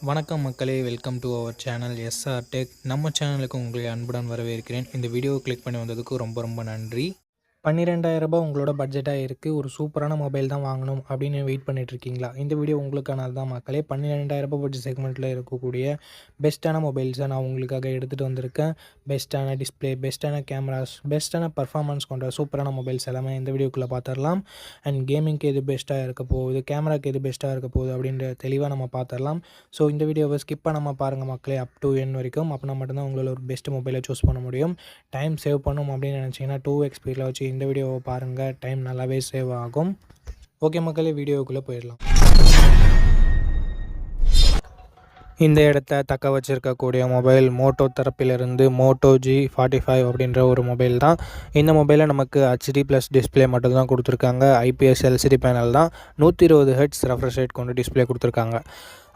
வணக்கம் மக்களே, welcome to our channel SR tech. நம்ம சேனலுக்கு உங்களை அன்புடன் வரவேற்கிறேன். இந்த வீடியோவை கிளிக் பண்ணி வந்ததுக்கு ரொம்ப நன்றி. 12,000 உங்களோட பட்ஜெட்டாக இருக்குது. ஒரு சூப்பரான மொபைல் தான் வாங்கணும் அப்படின்னு வெயிட் பண்ணிகிட்ருக்கீங்களா? இந்த வீடியோ உங்களுக்கானது தான் மக்களே. 12,000 பட்ஜெட் செக்மெண்ட்டில் இருக்கக்கூடிய பெஸ்ட்டான மொபைல்ஸை நான் உங்களுக்காக எடுத்துகிட்டு வந்திருக்கேன். பெஸ்ட்டான டிஸ்பிளே, பெஸ்ட்டான கேமராஸ், பெஸ்ட்டான பர்ஃபார்மன்ஸ் கொண்ட சூப்பரான மொபைல்ஸ் எல்லாமே இந்த வீடியோக்குள்ளே பார்த்துடலாம். அண்ட் கேமிங்க்கு எது பெஸ்ட்டாக இருக்க போகுது, கேமராக்கு எது பெஸ்ட்டாக இருக்க போகுது அப்படின்ற தெளிவாக நம்ம பார்த்துடலாம். ஸோ இந்த வீடியோவை ஸ்கிப் பண்ணாமல் பாருங்கள் மக்களே, அப் டு என் வரைக்கும். அப்படின்னா மட்டும்தான் உங்களால் ஒரு பெஸ்ட் மொபைலை சூஸ் பண்ண முடியும். டைம் சேவ் பண்ணணும் அப்படின்னு நினச்சிங்கன்னா 2x ஸ்பீடில் வச்சு இந்த வீடியோவை பாருங்கள். டைம் நல்லாவே சேவ் ஆகும். ஓகே மக்களே, வீடியோவுக்குள்ளே போயிடலாம். இந்த இடத்த தக்க வச்சிருக்கக்கூடிய மொபைல் மோட்டோ தரப்பிலிருந்து மோட்டோ G45 அப்படின்ற ஒரு மொபைல் தான். இந்த மொபைலில் நமக்கு HD+ டிஸ்பிளே மட்டும் தான் கொடுத்துருக்காங்க. IPS LCD பேனல் தான். 120 Hz ரெஃப்ரெஷ் ரேட் கொண்டு டிஸ்பிளே கொடுத்துருக்காங்க.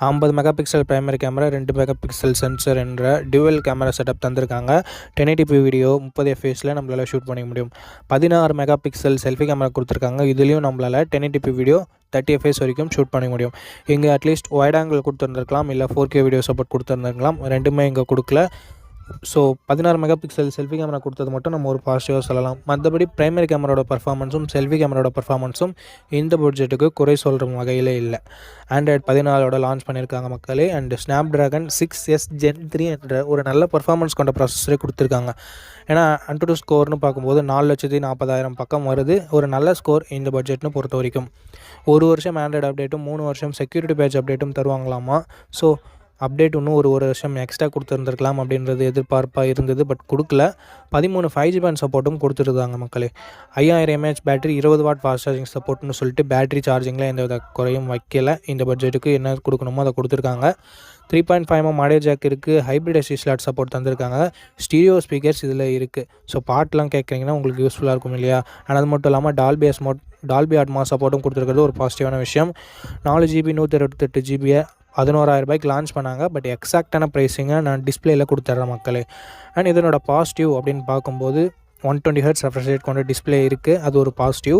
50 mega pixel primary camera, 2 mega pixel sensor என்ற டியூவல் கேமரா செட்டப் தந்திருக்காங்க. 1080p வீடியோ 30 fps நம்மளால் ஷூட் பண்ணிக்க முடியும். 16 மெகா பிக்சல் செல்ஃபி கேமரா கொடுத்துருக்காங்க. இதுலேயும் நம்மளால் 1080p வீடியோ 30 fps வரைக்கும் ஷூட் பண்ணிக்க முடியும். இங்கே அட்லீஸ்ட் வைட் ஆங்கிள் கொடுத்துருந்துருக்கலாம், இல்லை 4K வீடியோ சப்போர்ட் கொடுத்துருந்துருக்கலாம். ரெண்டுமே இங்கே கொடுக்கல. So 16 mega pixel selfie camera கொடுத்தது மட்டும் நம்ம ஒரு பாசிட்டிவாக சொல்லலாம். மற்றபடி பிரைமரி கேமராவோட பர்ஃபார்மன்ஸும் செல்ஃபி கேமராவோட பர்ஃபார்மன்ஸும் இந்த பட்ஜெட்டுக்கு குறை சொல்கிற வகையில் இல்லை. ஆண்ட்ராய்ட் 14 லான்ச் பண்ணியிருக்காங்க மக்களே. அண்ட் Snapdragon 6S Gen 3 என்ற ஒரு நல்ல பர்ஃபார்மன்ஸ் கொண்ட ப்ராசஸரே கொடுத்துருக்காங்க. ஏன்னா AnTuTu ஸ்கோர்னு பார்க்கும்போது 4,40,000 பக்கம் வருது. ஒரு நல்ல ஸ்கோர் இந்த பட்ஜெட்னு பொறுத்த வரைக்கும். 1 வருஷம் ஆண்ட்ராய்டு அப்டேட்டும் 3 வருஷம் செக்யூரிட்டி பேட்ச் அப்டேட்டும் தருவாங்களாமா. ஸோ அப்டேட் இன்னும் ஒரு வருஷம் எக்ஸ்ட்ரா கொடுத்துருந்துருக்கலாம் அப்படின்றது எதிர்பார்ப்பாக இருந்தது. பட் கொடுக்கல. 13 5G பேண்ட் சப்போர்ட்டும் கொடுத்துருந்தாங்க மக்களே. 5000 mAh battery, 20 watt fast charging சப்போர்ட்னு சொல்லிட்டு பேட்டரி சார்ஜிங்கில் எந்த வித குறையும் வைக்கல. இந்த பட்ஜெட்டுக்கு என்ன கொடுக்கணுமோ அதை கொடுத்துருக்காங்க. 3.5mm ஆடியோ ஜாக் இருக்குது. ஹைப்ரிட் SD ஸ்லாட் சப்போர்ட் தந்திருக்காங்க. ஸ்டீரியோ ஸ்பீக்கர்ஸ் இதில் இருக்குது. ஸோ பாட்டெலாம் கேட்குறீங்கன்னா உங்களுக்கு யூஸ்ஃபுல்லாக இருக்கும் இல்லையா? ஆனால் அது மட்டும் இல்லாமல் டால்பி அட்மாஸ் சப்போர்ட்டும் கொடுத்துருக்கிறது ஒரு பாசிட்டிவான விஷயம். 4GB 128GB 11,000 லான்ச் பண்ணாங்க. பட் எக்ஸாக்டான ப்ரைஸிங்கை நான் டிஸ்பிளேயில் கொடுத்துட்றேன் மக்களே. அண்ட் இதனோட பாசிட்டிவ் அப்படின்னு பார்க்கும்போது 120 Hz ரெஃப்ரெஷ் ரேட் கொண்ட டிஸ்பிளே இருக்குது. அது ஒரு positive.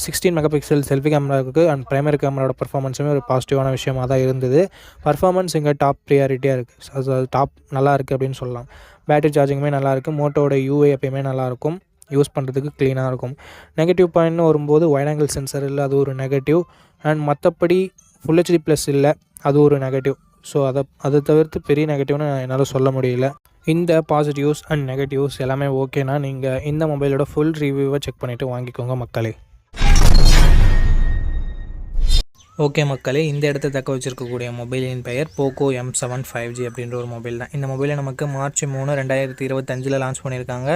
16 mega pixel selfie camera இருக்குது. அண்ட் பிரைமரி கேமராவோட பர்ஃபார்மன்ஸுமே ஒரு பாசிட்டிவான விஷயமாக தான் இருந்தது. பர்ஃபார்மன்ஸ் இங்கே டாப் ப்ரியாரிட்டியாக இருக்குது. அது டாப் நல்லா இருக்குது அப்படின்னு சொல்லலாம். பேட்டரி சார்ஜிங்குமே நல்லாயிருக்கு. மோட்டோட UI எப்பயுமே நல்லாயிருக்கும், யூஸ் பண்ணுறதுக்கு க்ளீனாக இருக்கும். நெகட்டிவ் பாயிண்ட்னு வரும்போது வைட் ஆங்கிள் சென்சர் இல்லை, அது ஒரு நெகட்டிவ். அண்ட் மற்றபடி Full HD+ இல்லை, அது ஒரு நெகட்டிவ். ஸோ அதை தவிர்த்து பெரிய நெகட்டிவ்னு என்னால் சொல்ல முடியல. இந்த பாசிட்டிவ்ஸ் அண்ட் நெகட்டிவ்ஸ் எல்லாமே ஓகேனா நீங்கள் இந்த மொபைலோட ஃபுல் ரிவ்யூவை செக் பண்ணிவிட்டு வாங்கிக்கோங்க மக்களே. ஓகே மக்களே, இந்த இடத்த தக்க வச்சிருக்கக்கூடிய மொபைலின் பெயர் போக்கோ M7 5G அப்படின்ற ஒரு மொபைல் தான். இந்த மொபைலை நமக்கு March 3, 2025 லான்ச் பண்ணியிருக்காங்க.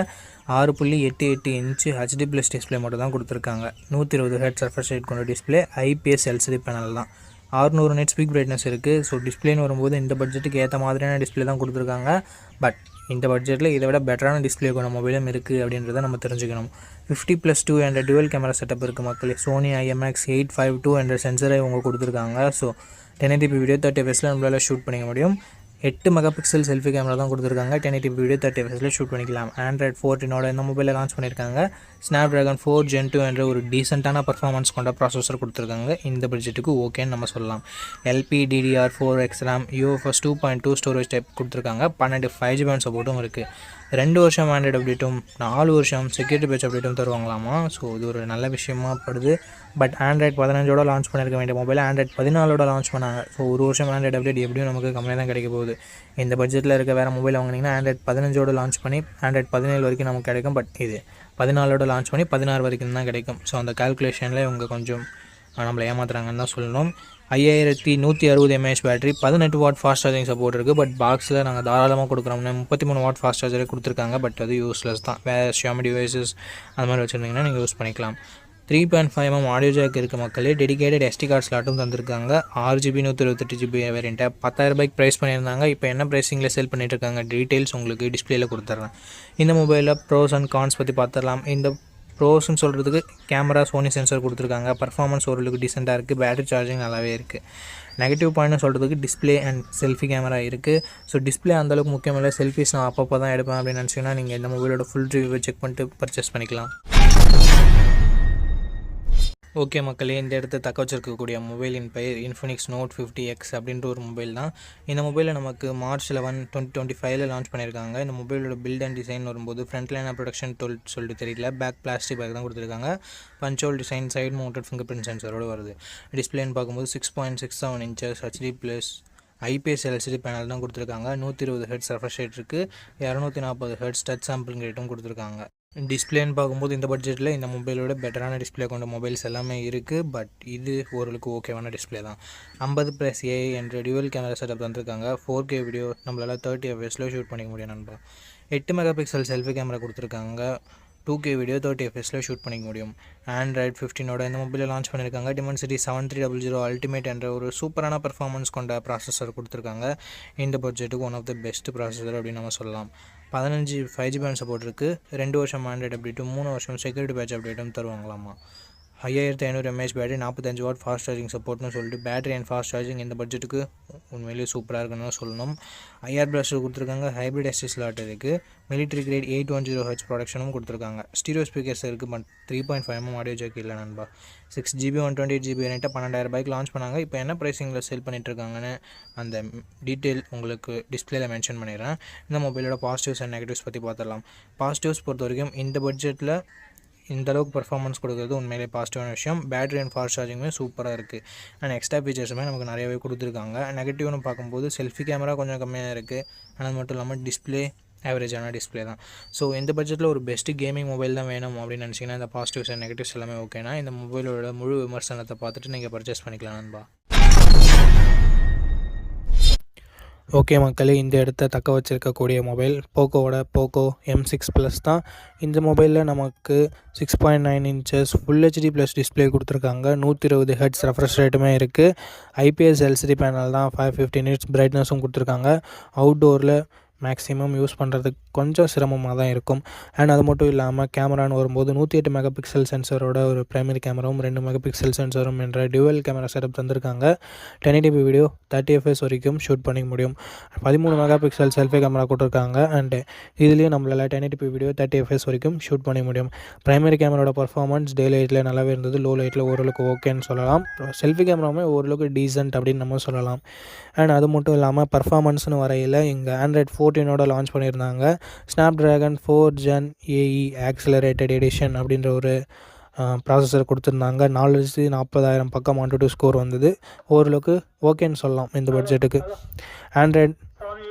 6.88 இன்ச்சு HD+ டிஸ்பிளே மட்டும் தான் கொடுத்துருக்காங்க. 120 Hz ரெஃப்ரெஷ் ரேட் கொண்ட டிஸ்பிளே, IPS LCD பேனல் தான். 600 nits பீக் பிரைட்னஸ் இருக்குது. ஸோ டிஸ்பிளேன்னு வரும்போது இந்த பட்ஜெட்டுக்கு ஏற்ற மாதிரியான டிஸ்பிளே தான் கொடுத்துருக்காங்க. பட் இந்த பட்ஜெட்டில் இதை விட பெட்டரான டிஸ்பிளே கொண்ட மொபைலும் இருக்குது அப்படின்றத நம்ம தெரிஞ்சுக்கணும். 50+2 என்ற டுவல் கேமரா செட்டப் இருக்குது மக்களே. Sony IMX852 என்ற சென்சரை இவங்க கொடுத்துருக்காங்க. ஸோ 1080p வீடியோ 30 fps நம்மளால் ஷூட் பண்ணிக்க முடியும். 8 மெகா பிக்சல் செல்ஃபி கேமரா தான் கொடுத்துருக்காங்க. 1080p வீடியோ 30 fps ஷூட் பண்ணிக்கலாம். ஆண்ட்ராய்ட் 14 இந்த மொபைலில் லான்ச் பண்ணியிருக்காங்க. Snapdragon 4 Gen 2 என்ற ஒரு டீசெண்டான பர்ஃபார்மன்ஸ் கொண்ட ப்ராசஸர் கொடுத்துருக்காங்க. இந்த பட்ஜெட்டுக்கு ஓகேன்னு நம்ம சொல்லலாம். LPDDR4X RAM, UFS 2.2 storage type கொடுத்துருக்காங்க. 12 5G பேண்ட் சப்போர்ட்டும் இருக்குது. 2 வருஷம் ஆண்ட்ராய்டு அப்டேட்டும் 4 வருஷம் செக்யூரிட்டி பேட்ச் அப்டேட்டும் தருவாங்களாமா. ஸோ இது ஒரு நல்ல விஷயமாக படுது. பட் ஆண்ட்ராய்ட் 15 லான்ச் பண்ணியிருக்க வேண்டிய மொபைல் ஆண்ட்ராய்ட் 14 லான்ச் பண்ணாங்க. ஸோ ஒரு வருஷம் ஆண்ட்ராய்டு அப்டேட் எப்படியும் நமக்கு கம்மியாக தான் கிடைக்க போகுது. இந்த பட்ஜெட்டில் இருக்க வேறு மொபைல் வாங்கினீங்கன்னா ஆண்ட்ராய்ட் 15 லான்ச் பண்ணி ஆண்ட்ராய்ட் 17 வரைக்கும் நமக்கு கிடைக்கும். பட் இது 14 லான்ச் பண்ணி 16 வரைக்கும் தான் கிடைக்கும். ஸோ அந்த கால்குலேஷனில் இவங்க கொஞ்சம் நம்மளை ஏமாத்துறாங்கன்னு தான் சொல்லணும். 5160 mAh battery, 18 what fast charging support இருக்குது. பட் பாக்ஸில் நாங்கள் தாராளமாக கொடுக்குறோம்னா 33 வாட் ஃபாஸ்ட் சார்ஜரே கொடுத்துருக்காங்க. பட் அது யூஸ்லெஸ் தான். வேறு Xiaomi டிவைசஸ் அந்த மாதிரி வச்சுருந்தீங்கன்னா நீங்கள் யூஸ் பண்ணிக்கலாம். 3.5mm ஆடியோ ஜாக் இருக்குது மக்களே. டெடிகேட்டட் SD கார்டு ஸ்லாட்டும் தந்திருக்காங்க. 6GB 128GB வேரியண்ட்டை 10,000 ப்ரைஸ் பண்ணியிருந்தாங்க. இப்போ என்ன ப்ரைஸிங்கில் செல் பண்ணிட்டு இருக்காங்க டீட்டெயில்ஸ் உங்களுக்கு டிஸ்பிளேயில் கொடுத்துட்றேன். இந்த மொபைலில் ப்ரோஸ் அண்ட் கான்ஸ் பற்றி பார்த்துடலாம். இந்த ப்ரோஸ்ன்னு சொல்கிறதுக்கு கேமரா Sony சென்சர் கொடுத்துருக்காங்க. பர்ஃபார்மன்ஸ் ஓரளவுக்கு டீசெண்டாக இருக்குது. பேட்டரி சார்ஜிங் நல்லாவே இருக்குது. நெகட்டிவ் பாயிண்ட்னு சொல்கிறதுக்கு டிஸ்பிளே அண்ட் செல்ஃபி கேமரா இருக்குது. ஸோ டிஸ்பிளே அந்தளவுக்கு முக்கியமில்லை. செல்ஃபிஸ் நான் அப்பப்போ தான் எடுப்பேன் அப்படின்னு நினச்சிங்கன்னா நீங்கள் இந்த மொபைலோட ஃபுல் ரிவ்யூவை செக் பண்ணிட்டு பர்ச்சேஸ் பண்ணிக்கலாம். ஓகே மக்களே, இந்த இடத்த தக்க வச்சிருக்கக்கூடிய மொபைலின் பெயர் இன்ஃபினிக்ஸ் நோட் 50X அப்படின்ற ஒரு மொபைல் தான். இந்த மொபைலில் நமக்கு March 11, 2025 லான்ச் பண்ணியிருக்காங்க. இந்த மொபைலோட பில்ட் அண்ட் டிசைன் வரும்போது ஃப்ரண்ட் லைன் ப்ரொடக்ஷன் சொல்லிட்டு தெரியல, பேக் பிளாஸ்டிக் பேக் தான் கொடுத்துருக்காங்க. Punch hole design, side mounted fingerprint சென்சரோடு வருது. டிஸ்பிளேன்னு பார்க்கும்போது 6.67 inches HD plus IPS LCD panel தான் கொடுத்துருக்காங்க. 120 Hz ரெஃப்ரெஷ் ரேட் இருக்குது. 240 Hz டச் சாம்பிளிங் ரேட்டும் கொடுத்துருக்காங்க. டிஸ்பிளேன்னு பார்க்கும்போது இந்த பட்ஜெட்டில் இந்த மொபைலோட பெட்டரான டிஸ்பிளே கொண்ட மொபைல்ஸ் எல்லாமே இருக்குது. பட் இது ஓரளவுக்கு ஓகேவான டிஸ்பிளே தான். 50+AI என்ற டியூவல் கேமரா செட்டப் தந்துருக்காங்க. 4K வீடியோ நம்மளால் 30 fps ஷூட் பண்ணிக்க முடியும் நண்பா. 8 மெகாபிக்சல் செல்ஃபி கேமரா கொடுத்துருக்காங்க. 2K வீடியோ 30 fps ஷூட் பண்ணிக்க முடியும். Android 15 இந்த மொபைலை லான்ச் பண்ணியிருக்காங்க. Dimensity 7300 அல்டிமேட் என்ற ஒரு சூப்பரான பர்ஃபார்மன்ஸ் கொண்ட ப்ராசஸர் கொடுத்துருக்காங்க. இந்த பட்ஜெட்டுக்கு one of the best processor அப்படின்னு நம்ம சொல்லலாம். 15 5G பேண்ட் சப்போர்ட் இருக்குது. 2 வருஷம் ஆண்ட்ராய்டு அப்டேட்டும் 3 வருஷம் செக்யூரிட்டி பேட்ச் அப்டேட்டும் தருவாங்களாமா. 5500 mAh battery, 45 watt fast charging சப்போர்ட்னு சொல்லிட்டு பேட்டரி அண்ட் ஃபாஸ்ட் சார்ஜிங் இந்த பட்ஜெட்டுக்கு உண்மையிலேயே சூப்பராக இருக்குன்னு சொல்லணும். IR பிளாஸ்டர் கொடுத்துருக்காங்க. ஹைப்ரிட் SD ஸ்லாட் இருக்குது. மிலிட்ரி கிரேட் 810 Hz ப்ரொடக்ஷனும் கொடுத்துருக்காங்க. ஸ்டீரியோ ஸ்பீக்கர்ஸ் இருக்குது. பட் 3.5mm ஆடியோ ஜாக் இல்லை நண்பா. 6GB 128GB வேரியண்ட்டை 12,000 லான்ச் பண்ணாங்க. இப்போ என்ன ப்ரைஸிங்கில் சேல் பண்ணிகிட்ருக்காங்கன்னு அந்த டீட்டெயில் உங்களுக்கு டிஸ்பிளேல மென்ஷன் பண்ணிடுறேன். இந்த மொபைலோட பாசிட்டிவ்ஸ் அண்ட் நெகட்டிவ்ஸ் பற்றி பார்த்துடலாம். பாசிட்டிவ்ஸ் பொறுத்த வரைக்கும் இந்த பட்ஜெட்டில் இந்த அளவுக்கு பர்ஃபார்மன்ஸ் கொடுக்குறது உண்மையிலே பாசிட்டிவான விஷயம். பேட்டரி அண்ட் ஃபாஸ்ட் சார்ஜிங்குமே சூப்பராக இருக்குது. அண்ட் எக்ஸ்ட்ரா ஃபீச்சர்ஸுமே நமக்கு நிறையவே கொடுத்துருக்காங்க. நெகட்டிவ்னு பார்க்கும்போது செல்ஃபி கேமரா கொஞ்சம் கம்மியாக இருக்குது. ஆனால் அது மட்டும் இல்லாமல் டிஸ்பிளே ஆவரேஜான டிஸ்பிளே தான். ஸோ இந்த பட்ஜெட்டில் ஒரு பெஸ்ட்டு கேமிங் மொபைல் தான் வேணும் அப்படின்னு நினச்சிங்கன்னா இந்த பாசிட்டிவ்ஸ் அண்ட் நெகட்டிவ்ஸ் எல்லாமே ஓகேனா இந்த மொபைலோட முழு விமர்சனத்தை பார்த்துட்டு நீங்கள் பர்ச்சேஸ் பண்ணிக்கலாம் நண்பா. ஓகே மக்களே, இந்த இடத்த தக்க வச்சிருக்கக்கூடிய மொபைல் போக்கோவோட போக்கோ M6 Plus தான். இந்த மொபைலில் நமக்கு 6.9 inches full HD plus display கொடுத்துருக்காங்க. 120 Hz ரெஃப்ரெஷ் ரேட்டுமே இருக்குது. IPS LCD பேனல் தான். 550 nits பிரைட்னஸும் கொடுத்துருக்காங்க. அவுட்டோரில் மேக்ஸிமம் யூஸ் பண்ணுறதுக்கு கொஞ்சம் சிரமமாக தான் இருக்கும். அண்ட் அது மட்டும் இல்லாமல் கேமரான்னு வரும்போது 108 மெகாபிக்சல் சென்சரோட ஒரு ப்ரைமரி கேமராவும் 2 மெகாபிக்சல் சென்சரும் என்ற டியூவல் கேமரா செட்டப் தந்திருக்காங்க. 1080p வீடியோ 30 fps வரைக்கும் ஷூட் பண்ணிக்க முடியும். 13 மெகாபிக்சல் செல்ஃபி கேமரா கொடுத்துருக்காங்க. அண்டு இதுலேயும் நம்மளால் 1080p வீடியோ 30 fps வரைக்கும் ஷூட் பண்ணிக்க முடியும். ப்ரைமரி கேமராவோட பர்ஃபார்மன்ஸ் டே லைட்டில் நல்லாவே இருந்தது. லோ லைட்டில் ஓரளவுக்கு ஓகேன்னு சொல்லலாம். செல்ஃபி கேமராவுமே ஓரளவுக்கு டீசென்ட் அப்படின்னு நம்ம சொல்லலாம். அண்ட் அது மட்டும் இல்லாமல் பர்ஃபார்மன்ஸ்னு வரையில் இங்கே Android 14 லான்ச் பண்ணியிருந்தாங்க. Snapdragon 4 Gen AE accelerated edition அப்படின்ற ஒரு ப்ராசஸர் கொடுத்துருந்தாங்க. 4,40,000 பக்கம் AnTuTu ஸ்கோர் வந்தது. ஓரளவுக்கு ஓகேன்னு சொல்லலாம் இந்த பட்ஜெட்டுக்கு. Android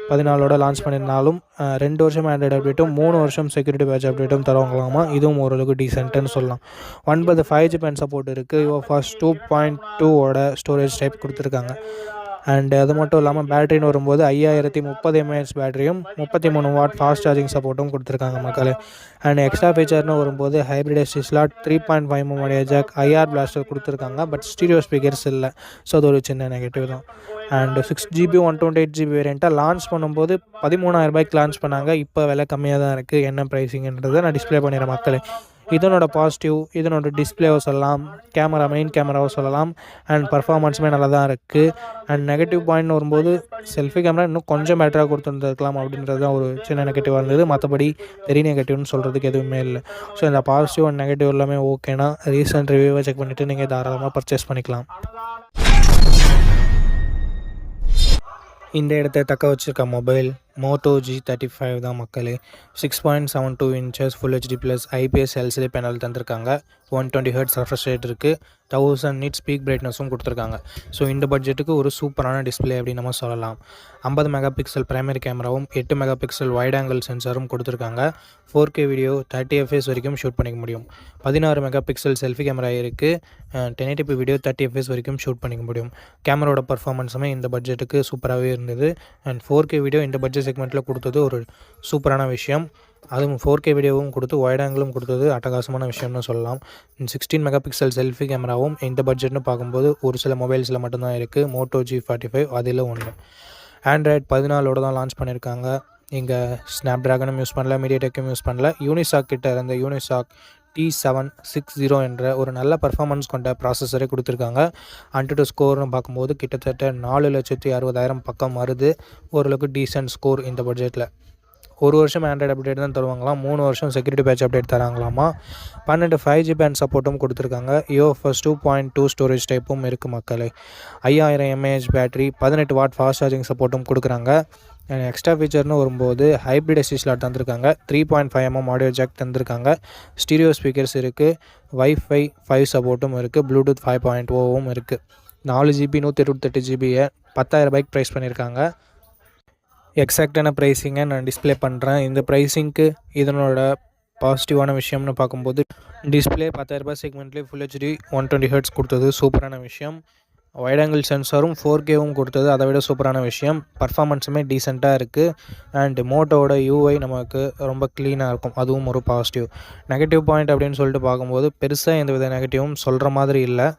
14 லான்ச் பண்ணியிருந்தாலும் 2 வருஷம் ஆண்ட்ராய்டு அப்டேட்டும் 3 வருஷம் செக்யூரிட்டி பேட்ச் அப்டேட்டும் தருவாங்களாமா. இதுவும் ஓரளவுக்கு டீசென்ட்டுன்னு சொல்லலாம். 9 5G பேண்ட் சப்போர்ட் இருக்குது. UFS 2.2 ஸ்டோரேஜ் டைப் கொடுத்துருக்காங்க. அண்டு அது மட்டும் இல்லாமல் பேட்டரின்னு வரும்போது 5030 mAh பேட்டரியும் 33 வாட் ஃபாஸ்ட் சார்ஜிங் சப்போர்ட்டும் கொடுத்துருக்காங்க மக்களே. அண்ட் எக்ஸ்ட்ரா ஃபீச்சர்னு வரும்போது hybrid SD slot, 3.5mm audio jack, IR blaster கொடுத்துருக்காங்க. பட் ஸ்டீரியோ ஸ்பீக்கர்ஸ் இல்லை. ஸோ அது ஒரு சின்ன நெகட்டிவ் தான். அண்டு 6GB 128GB வேரியண்ட்டை லான்ச் பண்ணும்போது 13,000 லான்ச் பண்ணாங்க. இப்போ விலை கம்மியாக தான் இருக்குது. என்ன ப்ரைஸிங்கன்றதை நான் டிஸ்பிளே பண்ணிடுறேன் மக்களே. இதனோட பாசிட்டிவ், இதனோட டிஸ்பிளேவை சொல்லலாம், கேமரா மெயின் கேமராவை சொல்லலாம். அண்ட் பர்ஃபார்மன்ஸுமே நல்லா தான் இருக்குது. அண்ட் நெகட்டிவ் பாயிண்ட்னு வரும்போது செல்ஃபி கேமரா இன்னும் கொஞ்சம் பெட்டராக கொடுத்துருந்துருக்கலாம் அப்படின்றது தான் ஒரு சின்ன நெகட்டிவாக இருந்தது. மற்றபடி பெரிய நெகட்டிவ்னு சொல்கிறதுக்கு எதுவுமே இல்லை. ஸோ இந்த பாசிட்டிவ் அண்ட் நெகட்டிவ் எல்லாமே ஓகேனா ரீசன்ட் ரிவ்யூவை செக் பண்ணிவிட்டு நீங்கள் தாராளமாக பர்ச்சேஸ் பண்ணிக்கலாம். இந்த இடத்த தக்க வச்சிருக்க மொபைல் Moto G35 தான் மக்களே. 6.72 inches full HD plus IPS LCD panel தந்திருக்காங்க. 120 Hz ரெஃப்ரெஷ் ரேட் இருக்குது. 1000 nits பீக் பிரைட்னஸும் கொடுத்துருக்காங்க. ஸோ இந்த பட்ஜெட்டுக்கு ஒரு சூப்பரான டிஸ்பிளே அப்படின்னு நம்ம சொல்லலாம். 50 மெகாபிக்சல் பிரைமரி கேமராவும் 8 மெகாபிக்சல் வைட் ஆங்கிள் சென்சாரும் கொடுத்துருக்காங்க. 4K வீடியோ 30 fps வரைக்கும் ஷூட் பண்ணிக்க முடியும். 16 மெகாபிக்சல் செல்ஃபி கேமரா இருக்குது. 1080p வீடியோ 30 fps வரைக்கும் ஷூட் பண்ணிக்க முடியும். கேமராவோட பர்ஃபார்மன்ஸுமே இந்த பட்ஜெட்டுக்கு சூப்பராகவே இருந்தது. அண்ட் 4K வீடியோ இந்த பட்ஜெட் செக்மெண்ட்டில் கொடுத்தது ஒரு சூப்பரான விஷயம். அதுவும் 4K வீடியோவும் கொடுத்து வைட் ஆங்கிளும் கொடுத்தது அட்டகாசமான விஷயம்னு சொல்லலாம். 16 மெகாபிக்சல் செல்ஃபி கேமராவும் இந்த பட்ஜெட்னு பார்க்கும்போது ஒரு சில மொபைல்ஸில் மட்டும்தான் இருக்குது. Moto G45 அதில் ஒன்று. Android 14 தான் லான்ச் பண்ணியிருக்காங்க. இங்கே ஸ்னாப்ட்ராகனும் யூஸ் பண்ணல, மீடியாடெக்கும் யூஸ் பண்ணல. யூனிசாக் கிட்ட இருந்த யூனிசாக் T760 என்ற ஒரு நல்ல பர்ஃபார்மன்ஸ் கொண்ட ப்ராசஸரே கொடுத்துருக்காங்க. AnTuTu ஸ்கோர்னு பார்க்கும்போது கிட்டத்தட்ட 4,60,60,000 பக்கம் வருது. ஓரளவுக்கு டீசென்ட் ஸ்கோர் இந்த பட்ஜெட்டில். 1 வருஷம் ஆண்ட்ராய்டு அப்டேட் தான் தருவாங்களாம், 3 வருஷம் செக்யூரிட்டி பேட்ச் அப்டேட் தராங்களாமா. 12 5G பேண்ட் சப்போர்ட்டும் கொடுத்துருக்காங்க. UFS 2.2 ஸ்டோரேஜ் டைப்பும் இருக்குது மக்களே. 5000 mAh battery, 18 what fast charging சப்போர்ட்டும் கொடுக்குறாங்க. எக்ஸ்ட்ரா ஃபீச்சர்னு வரும்போது ஹைப்ரிட் எஸ்டி ஸ்லாட் தந்திருக்காங்க. 3.5mm ஆடியோ ஜாக் தந்திருக்காங்க. ஸ்டீரியோ ஸ்பீக்கர்ஸ் இருக்குது. Wi-Fi 5 சப்போர்ட்டும் இருக்குது. ப்ளூடூத் 5.0வும் இருக்குது. 4GB 128GB 10,000 ப்ரைஸ் பண்ணியிருக்காங்க. எக்ஸாக்டான ப்ரைஸிங்கை நான் டிஸ்பிளே பண்ணுறேன். இந்த ப்ரைஸிங்க்கு இதனோட பாசிட்டிவான விஷயம்னு பார்க்கும்போது டிஸ்பிளே 10,000 செக்மெண்ட்லேயே ஃபுல் HD 120Hz கொடுத்தது சூப்பரான விஷயம். வைட் ஆங்கிள் சென்சாரும் 4Kவும் கொடுத்தது அதை விட சூப்பரான விஷயம். பர்ஃபார்மன்ஸுமே டீசெண்டாக இருக்குது. அண்ட் மோட்டோவோட UI நமக்கு ரொம்ப க்ளீனாக இருக்கும், அதுவும் ஒரு பாசிட்டிவ். நெகட்டிவ் பாயிண்ட் அப்படின்னு சொல்லிட்டு பார்க்கும்போது பெருசாக எந்தவித நெகட்டிவும் சொல்கிற மாதிரி இல்லை.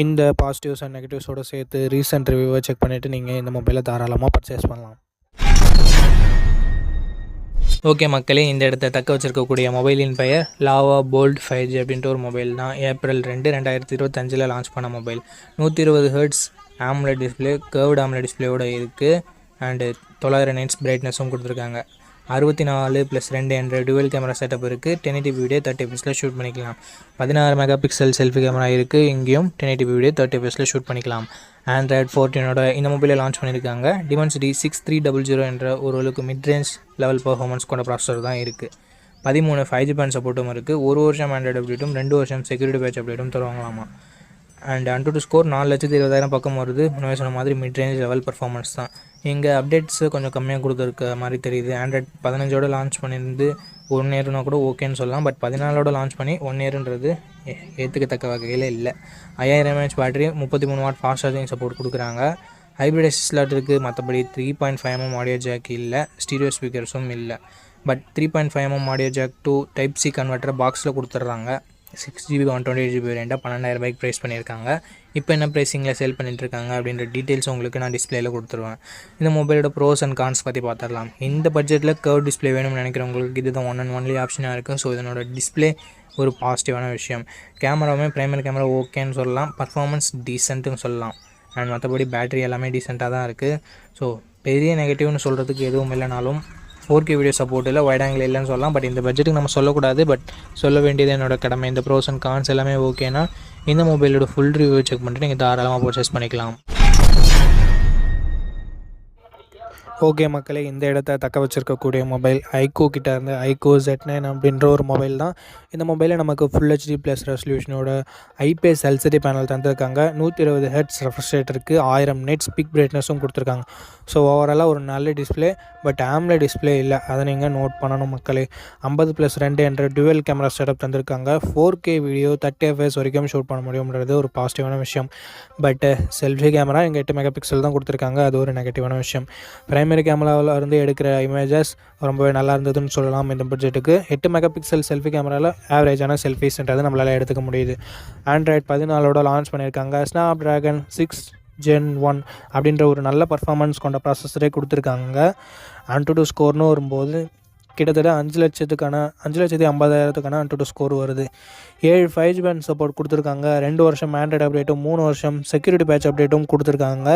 இந்த பாசிட்டிவ்ஸ் அண்ட் நெகட்டிவ்ஸோடு சேர்த்து ரீசெண்ட் ரிவ்யூவை செக் பண்ணிவிட்டு நீங்கள் இந்த மொபைலை தாராளமாக பர்ச்சேஸ் பண்ணலாம். ஓகே மக்களே, இந்த இடத்த தக்க வச்சிருக்கக்கூடிய மொபைலின் பெயர் லாவா போல்ட் 5G அப்படின்ட்டு ஒரு மொபைல் தான். April 2, 2025 லான்ச் பண்ண mobile. 120Hz AMOLED display, curved AMOLED டிஸ்பிளேயோட இருக்குது. அண்டு 900 nits பிரைட்னஸும் கொடுத்துருக்காங்க. 64+2 என்ற டுவல் கேமரா செட்டப் இருக்குது. 1080p வீடியோ 30fps ஷூட் பண்ணிக்கலாம். 16 மெகா பிக்சல் செல்ஃபி கேமரா இருக்குது. இங்கேயும் 1080p வீடியோ 30fps ஷூட் பண்ணிக்கலாம். Android 14 இந்த மொபைலை லான்ச் பண்ணியிருக்காங்க. Dimensity 6300 என்ற ஓரளவுக்கு மிட்ரேஞ்ச் லெவல் பர்ஃபார்மன்ஸ் கொண்ட ப்ராசஸர் தான் இருக்குது. 13 5G பேண்ட் சப்போர்ட்டும் இருக்குது. 1 வருஷம் ஆண்ட்ராய்டு அப்டேட்டும் 2 வருஷம் செக்யூரிட்டி பேட்ச் அப்டேட்டும் தருவாங்களாமா. அண்ட் AnTuTu ஸ்கோர் 4,20,000 பக்கம் வருது. முன்னாடி சொன்ன மாதிரி மிட்ரேஞ்ச் லெவல் பர்ஃபார்மன்ஸ் தான். இங்கே அப்டேட்ஸு கொஞ்சம் கம்மியாக கொடுத்துருக்க மாதிரி தெரியுது. Android 15 லான்ச் பண்ணியிருந்து 1 இயர்னா கூட ஓகேன்னு சொல்லலாம். பட் 14 லான்ச் பண்ணி 1 இயர்ன்றது ஏற்றுக்கத்தக்க வகையில் இல்லை. 5000 mAh battery, 33 watt fast charging support கொடுக்குறாங்க. ஹைப்ரிட் எஸ்டி ஸ்லாட் இருக்குது. மற்றபடி 3.5mm ஆடியோ ஜாக் இல்லை. ஸ்டீரியோ ஸ்பீக்கர்ஸும் இல்லை. But 3.5mm audio jack to type C converter பாக்ஸில் கொடுத்துட்றாங்க. 6GB 128GB வேரியண்ட்டாக 12,000 ப்ரைஸ் பண்ணியிருக்காங்க. இப்போ என்ன ப்ரைஸிங்கில் சேல் பண்ணிட்டுருக்காங்க அப்படின்ற டீட்டெயில்ஸ் உங்களுக்கு நான் டிஸ்பிளேயில் கொடுத்துருவேன். இந்த மொபைலோட ப்ரோஸ் அண்ட் கான்ஸ் பற்றி பார்த்துடலாம். இந்த பட்ஜெட்டில் கர்வ் டிஸ்பிளே வேணும்னு நினைக்கிறவங்களுக்கு இதுதான் ஒன் அண்ட் ஒன்லி ஆப்ஷனாக இருக்குது. ஸோ இதனோட டிஸ்பிளே ஒரு பாசிட்டிவான விஷயம். கேமராவுமே பிரைமரி கேமரா ஓகேன்னு சொல்லலாம். பர்ஃபார்மன்ஸ் டீசென்ட்டுன்னு சொல்லலாம். அண்ட் மற்றபடி பேட்டரி எல்லாமே டீசெண்டாக தான் இருக்குது. ஸோ பெரிய நெகட்டிவ்னு சொல்கிறதுக்கு எதுவும் இல்லைனாலும் 4K வீடியோ சப்போர்ட் இல்லை, வைட் ஆங்கிள் இல்லைன்னு சொல்லலாம். பட் இந்த பட்ஜெட்டுக்கு நம்ம சொல்லக்கூடாது. பட் சொல்ல வேண்டியது என்னோட கடமை. இந்த ப்ரோஸ் அண்ட் கான்ஸ் எல்லாமே ஓகேனா இந்த மொபைலோட ஃபுல் ரிவ்யூ செக் பண்ணிட்டு நீங்கள் தாராளமாக பர்ச்சேஸ் பண்ணிக்கலாம். ஓகே மக்களே, இந்த இடத்த தக்க வச்சிருக்கக்கூடிய மொபைல் ஐகோ கிட்ட இருந்து ஐகோ Z9 அப்படின்ற ஒரு மொபைல் தான். இந்த மொபைலில் நமக்கு ஃபுல் HD ப்ளஸ் ரெசல்யூஷனோட IPS LCD பேனல் தந்திருக்காங்க. 120Hz ரெஃப்ரெஷ் ரேட் இருக்குது. 1000 nits பிக் பிரைட்னஸும் கொடுத்துருக்காங்க. ஸோ ஓவராலாக ஒரு நல்ல டிஸ்பிளே. பட் AMOLED டிஸ்பிளே இல்லை, அதை நீங்கள் நோட் பண்ணணும் மக்களே. 50+2 என்ற டுவல் கேமரா செட்டப் தந்திருக்காங்க. 4K வீடியோ 30fps வரைக்கும் ஷூட் பண்ண முடியும்ன்றது ஒரு பாசிட்டிவான விஷயம். பட் செல்ஃபி கேமரா இங்கே 8 மெகா பிக்சல் தான் கொடுத்துருக்காங்க, அது ஒரு நெகட்டிவான விஷயம். பிரைமரி கேமராவில் இருந்து எடுக்கிற இமேஜஸ் ரொம்பவே நல்லா இருந்ததுன்னு சொல்லலாம். இந்த பட்ஜெட்டுக்கு 8 மெகா பிக்சல் செல்ஃபி கேமராவில் ஆவரேஜான செல்ஃபீஸ்ன்றது நம்மளால் எடுத்துக்க முடியுது. Android 14 லான்ச் பண்ணியிருக்காங்க. Snapdragon 6 Gen 1 அப்படின்ற ஒரு நல்ல பர்ஃபார்மன்ஸ் கொண்ட ப்ராசஸரே கொடுத்துருக்காங்க. AnTuTu ஸ்கோர்னு வரும்போது கிட்டத்தட்ட 5,50,000 AnTuTu ஸ்கோர் வருது. 7 5G பேண்ட் சப்போர்ட் கொடுத்துருக்காங்க. 2 வருஷம் ஆண்ட்ராய்டு அப்டேட்டும் 3 வருஷம் செக்யூரிட்டி பேட்ச் அப்டேட்டும் கொடுத்துருக்காங்க.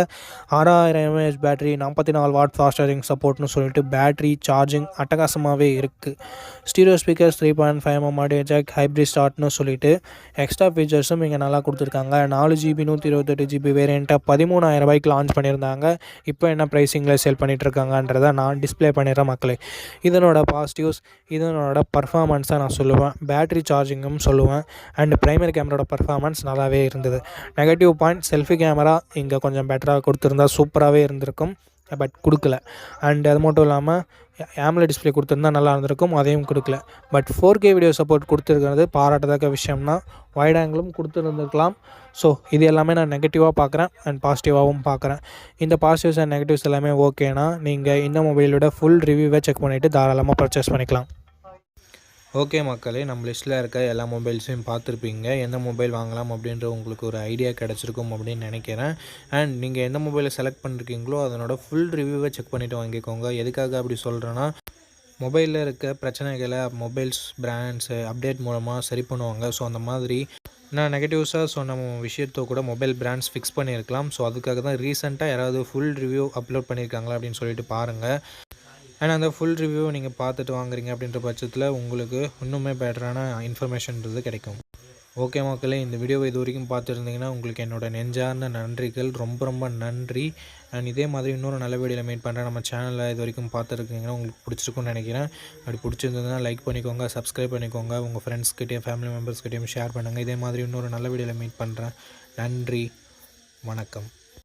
6000 mAh battery, 44 watt fast charging சப்போர்ட்னு சொல்லிட்டு பேட்டரி சார்ஜிங் அட்டகாசமாகவே இருக்குது. Stereo speakers, 3.5mm audio jack, hybrid ஸ்டார்ட்னு சொல்லிட்டு எக்ஸ்ட்ரா ஃபீச்சர்ஸும் இங்கே நல்லா கொடுத்துருக்காங்க. 4GB 128GB வேரியண்ட்டாக 13,000 லான்ச் பண்ணியிருந்தாங்க. இப்போ என்ன ப்ரைஸிங்கில் சேல் பண்ணிகிட்ருக்காங்கன்றதை நான் டிஸ்பிளே பண்ணிடுறேன் மக்களே. இதனோட பாசிட்டிவ்ஸ், இதனோட பர்ஃபார்மன்ஸை நான் சொல்லுவேன். பேட்டரி சார்ஜிங்கும் சொல்லுவேன். அண்ட் பிரைமரி கேமராவோட பர்ஃபார்மன்ஸ் நல்லாவே இருந்தது. நெகட்டிவ் பாயிண்ட், செல்ஃபி கேமரா இங்கே கொஞ்சம் பெட்டராக கொடுத்துருந்தா சூப்பராகவே இருந்திருக்கும். பட் கொடுக்கல. அண்ட் அது மட்டும் இல்லாமல் AMOLED டிஸ்பிளே கொடுத்துருந்தா நல்லா இருந்திருக்கும், அதையும் கொடுக்கல. பட் 4K வீடியோ சப்போர்ட் கொடுத்துருக்கிறது பாராட்டத்தக்க விஷயம்னா. வைட் ஆங்கிளும் கொடுத்துருந்துருக்கலாம். ஸோ இது எல்லாமே நான் நெகட்டிவாக பார்க்குறேன் அண்ட் பாசிட்டிவாகவும் பார்க்குறேன். இந்த பாசிட்டிவ்ஸ் அண்ட் நெகட்டிவ்ஸ் எல்லாமே ஓகேனா நீங்கள் இந்த மொபைலோட ஃபுல் ரிவ்யூவை செக் பண்ணிவிட்டு தாராளமாக பர்ச்சேஸ் பண்ணிக்கலாம். ஓகே மக்களே, நம்ம லிஸ்ட்டில் இருக்க எல்லா மொபைல்ஸையும் பார்த்துருப்பீங்க. எந்த மொபைல் வாங்கலாம் அப்படின்ற உங்களுக்கு ஒரு ஐடியா கிடச்சிருக்கும் அப்படின்னு நினைக்கிறேன். அண்ட் நீங்கள் எந்த மொபைலை செலக்ட் பண்ணிருக்கீங்களோ அதனோட ஃபுல் ரிவ்யூவை செக் பண்ணிவிட்டு வாங்கிக்கோங்க. எதுக்காக அப்படி சொல்கிறேன்னா, மொபைலில் இருக்க பிரச்சனைகளை மொபைல்ஸ் பிராண்ட்ஸு அப்டேட் மூலமாக சரி பண்ணுவாங்க. ஸோ அந்த மாதிரி நான் நெகட்டிவ்ஸாக சொன்ன விஷயத்தை கூட மொபைல் பிராண்ட்ஸ் ஃபிக்ஸ் பண்ணியிருக்கலாம். ஸோ அதுக்காக தான் ரீசெண்டாக யாராவது ஃபுல் ரிவ்யூ அப்லோட் பண்ணியிருக்காங்களா அப்படின்னு சொல்லிட்டு பாருங்கள். அண்ட் அந்த ஃபுல் ரிவ்யூவை நீங்கள் பார்த்துட்டு வாங்குறீங்க அப்படின்ற பட்சத்தில் உங்களுக்கு இன்னுமே பெட்டரான இன்ஃபர்மேஷன்றது கிடைக்கும். ஓகே மக்களே, இந்த வீடியோவை இது வரைக்கும் பார்த்துருந்தீங்கன்னா உங்களுக்கு என்னோடய நெஞ்சார்ந்த நன்றிகள், ரொம்ப ரொம்ப நன்றி. அண்ட் இதே மாதிரி இன்னொரு நல்ல வீடியோவில் மீட் பண்ணுறேன். நம்ம சேனலில் இது வரைக்கும் பார்த்துருக்கீங்கன்னா உங்களுக்கு பிடிச்சிருக்குன்னு நினைக்கிறேன். அப்படி பிடிச்சிருந்ததுன்னா லைக் பண்ணிக்கோங்க, சப்ஸ்கிரைப் பண்ணிக்கோங்க, உங்கள் ஃப்ரெண்ட்ஸ்கிட்டையும் ஃபேமிலி மெம்பர்ஸ்கிட்டையும் ஷேர் பண்ணுங்கள். இதே மாதிரி இன்னொரு நல்ல வீடியோவில் மீட் பண்ணுறேன். நன்றி, வணக்கம்.